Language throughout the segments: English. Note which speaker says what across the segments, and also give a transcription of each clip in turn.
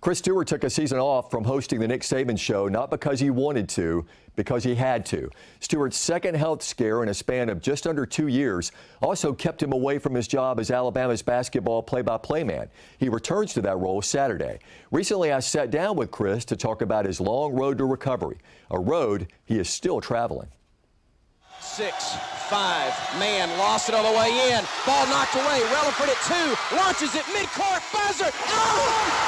Speaker 1: Chris Stewart took a season off from hosting the Nick Saban Show, not because he wanted to, because he had to. Stewart's second health scare in a span of just under 2 years also kept him away from his job as Alabama's basketball play-by-play man. He returns to that role Saturday. Recently, I sat down with Chris to talk about his long road to recovery, a road he is still traveling.
Speaker 2: 6-5, man, lost it on the way in. Ball knocked away. Relaford at 2, launches it mid-court, buzzer. Bottom!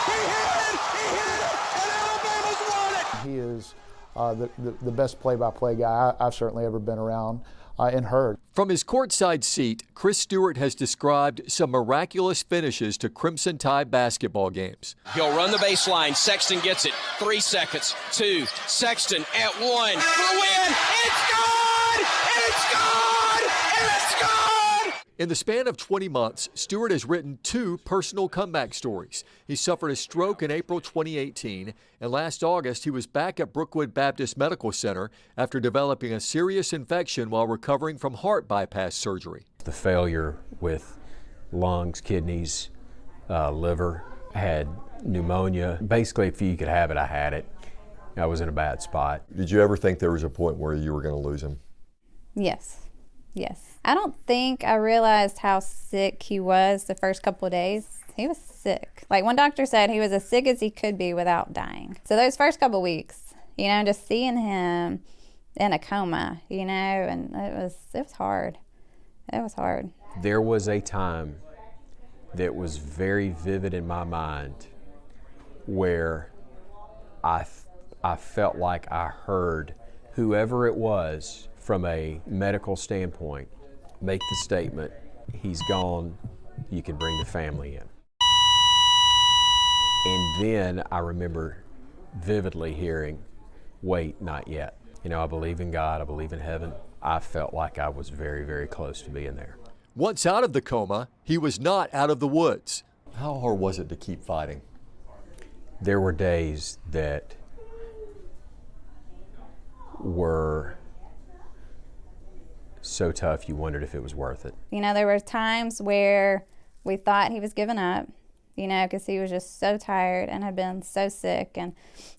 Speaker 2: He hit it, and Alabama's won it.
Speaker 3: He is the best play-by-play guy I've certainly ever been around and heard.
Speaker 1: From his courtside seat, Chris Stewart has described some miraculous finishes to Crimson Tide basketball games.
Speaker 2: He'll run the baseline. Sexton gets it. 3 seconds. 2. Sexton at 1 for the win. It's good! It's good! It's good!
Speaker 1: In the span of 20 months, Stewart has written 2 personal comeback stories. He suffered a stroke in April 2018, and last August he was back at Brookwood Baptist Medical Center after developing a serious infection while recovering from heart bypass surgery.
Speaker 4: The failure with lungs, kidneys, liver, had pneumonia. Basically, if you could have it, I had it. I was in a bad spot.
Speaker 1: Did you ever think there was a point where you were going to lose him?
Speaker 5: Yes. I don't think I realized how sick he was the first couple of days. He was sick. Like one doctor said, he was as sick as he could be without dying. So those first couple of weeks, just seeing him in a coma, and it was hard. It was hard.
Speaker 4: There was a time that was very vivid in my mind where I felt like I heard whoever it was from a medical standpoint make the statement, he's gone, you can bring the family in. And then I remember vividly hearing, wait, not yet. I believe in God, I believe in heaven. I felt like I was very, very close to being there.
Speaker 1: Once out of the coma, he was not out of the woods. How hard was it to keep fighting?
Speaker 4: There were days that were so tough you wondered if it was worth it.
Speaker 5: There were times where we thought he was giving up, because he was just so tired and had been so sick, and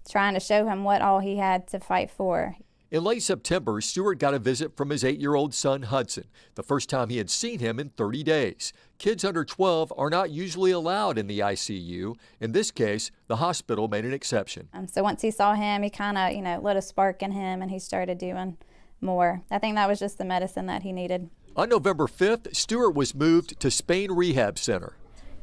Speaker 5: trying to show him what all he had to fight for.
Speaker 1: In late September, Stewart got a visit from his 8-year-old son, Hudson, the first time he had seen him in 30 days. Kids under 12 are not usually allowed in the ICU. In this case, the hospital made an exception.
Speaker 5: So once he saw him, he kind of, lit a spark in him, and he started doing more. I think that was just the medicine that he needed.
Speaker 1: On November 5th, Stewart was moved to Spain Rehab Center.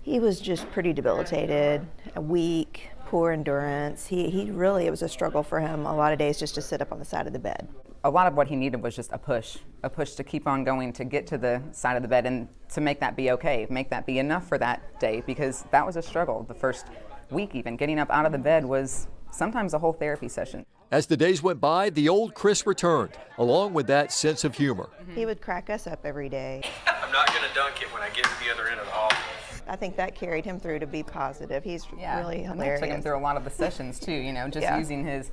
Speaker 6: He was just pretty debilitated, weak, poor endurance. It was a struggle for him a lot of days just to sit up on the side of the bed.
Speaker 7: A lot of what he needed was just a push to keep on going, to get to the side of the bed and to make that be okay, make that be enough for that day, because that was a struggle. The first week even, getting up out of the bed was sometimes a whole therapy session.
Speaker 1: As the days went by, the old Chris returned, along with that sense of humor.
Speaker 6: He would crack us up every day.
Speaker 8: I'm not going to dunk it when I get to the other end of the hall.
Speaker 6: I think that carried him through to be positive. He's really hilarious.
Speaker 7: And that took him through a lot of the sessions too, using his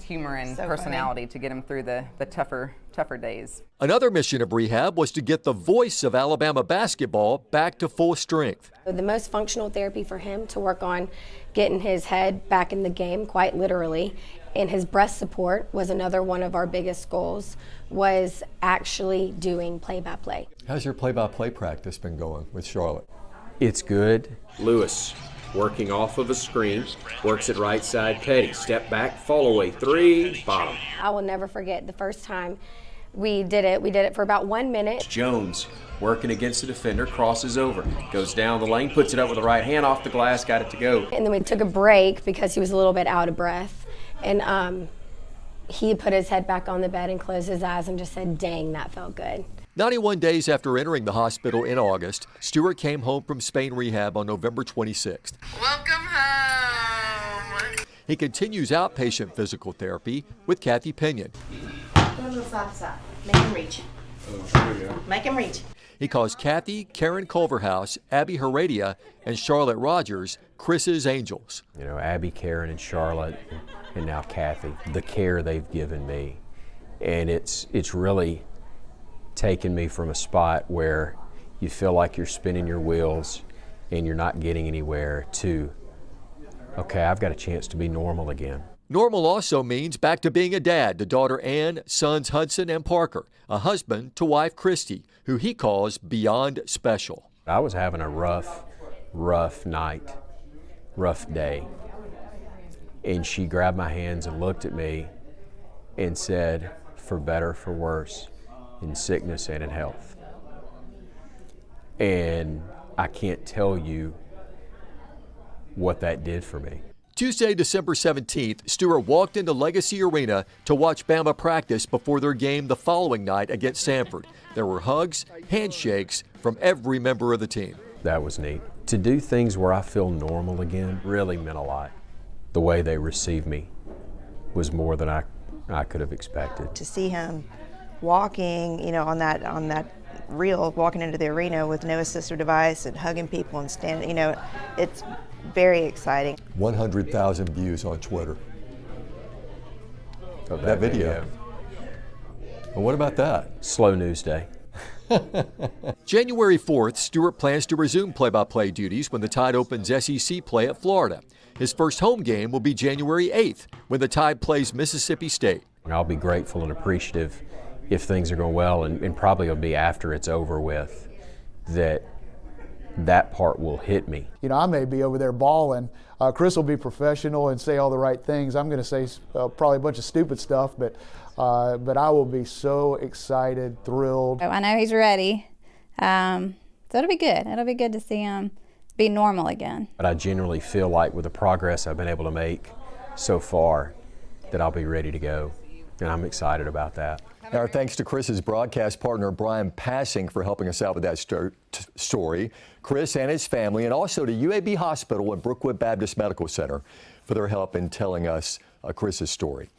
Speaker 7: humor and personality to get him through the tougher days.
Speaker 1: Another mission of rehab was to get the voice of Alabama basketball back to full strength.
Speaker 9: The most functional therapy for him to work on getting his head back in the game, quite literally, and his breast support was another one of our biggest goals, was actually doing play-by-play.
Speaker 1: How's your play-by-play practice been going with Charlotte?
Speaker 4: It's good.
Speaker 10: Lewis, working off of a screen, works it right side, Petty, step back, fall away, 3, bottom.
Speaker 9: I will never forget the first time we did it for about 1 minute.
Speaker 10: Jones, working against the defender, crosses over, goes down the lane, puts it up with the right hand off the glass, got it to go.
Speaker 9: And then we took a break because he was a little bit out of breath. And he put his head back on the bed and closed his eyes and just said, dang, that felt good.
Speaker 1: 91 days after entering the hospital in August, Stewart came home from Spain Rehab on November 26th.
Speaker 11: Welcome home.
Speaker 1: He continues outpatient physical therapy with Kathy Pinion.
Speaker 11: Go a little side to side. Make him reach.
Speaker 10: There we go.
Speaker 11: Make him reach.
Speaker 1: He calls Kathy, Karen Culverhouse, Abby Heredia, and Charlotte Rogers Chris's angels.
Speaker 4: Abby, Karen, and Charlotte, and now Kathy, the care they've given me. And it's really taken me from a spot where you feel like you're spinning your wheels and you're not getting anywhere, to, okay, I've got a chance to be normal again.
Speaker 1: Normal also means back to being a dad to daughter Ann, sons Hudson and Parker, a husband to wife Christy, who he calls beyond special.
Speaker 4: I was having a rough night, rough day. And she grabbed my hands and looked at me and said, for better, for worse, in sickness and in health. And I can't tell you what that did for me.
Speaker 1: Tuesday, December 17th, Stewart walked into Legacy Arena to watch Bama practice before their game the following night against Samford. There were hugs, handshakes from every member of the team.
Speaker 4: That was neat. To do things where I feel normal again really meant a lot. The way they received me was more than I could have expected.
Speaker 6: To see him walking, on that reel, walking into the arena with no assistive device and hugging people and standing, it's very exciting.
Speaker 1: 100,000 views on Twitter.
Speaker 4: Of
Speaker 1: that video. Well, what about that?
Speaker 4: Slow news day.
Speaker 1: January 4th, Stewart plans to resume play-by-play duties when the Tide opens SEC play at Florida. His first home game will be January 8th when the Tide plays Mississippi State.
Speaker 4: I'll be grateful and appreciative if things are going well, and probably it'll be after it's over with that part will hit me.
Speaker 3: I may be over there bawling. Chris will be professional and say all the right things. I'm going to say probably a bunch of stupid stuff, but I will be so excited, thrilled.
Speaker 5: I know he's ready, so it'll be good. It'll be good to see him be normal again.
Speaker 4: But I genuinely feel like with the progress I've been able to make so far, that I'll be ready to go, and I'm excited about that.
Speaker 1: Our thanks to Chris's broadcast partner, Brian Passing, for helping us out with that story. Chris and his family, and also to UAB Hospital and Brookwood Baptist Medical Center for their help in telling us Chris's story.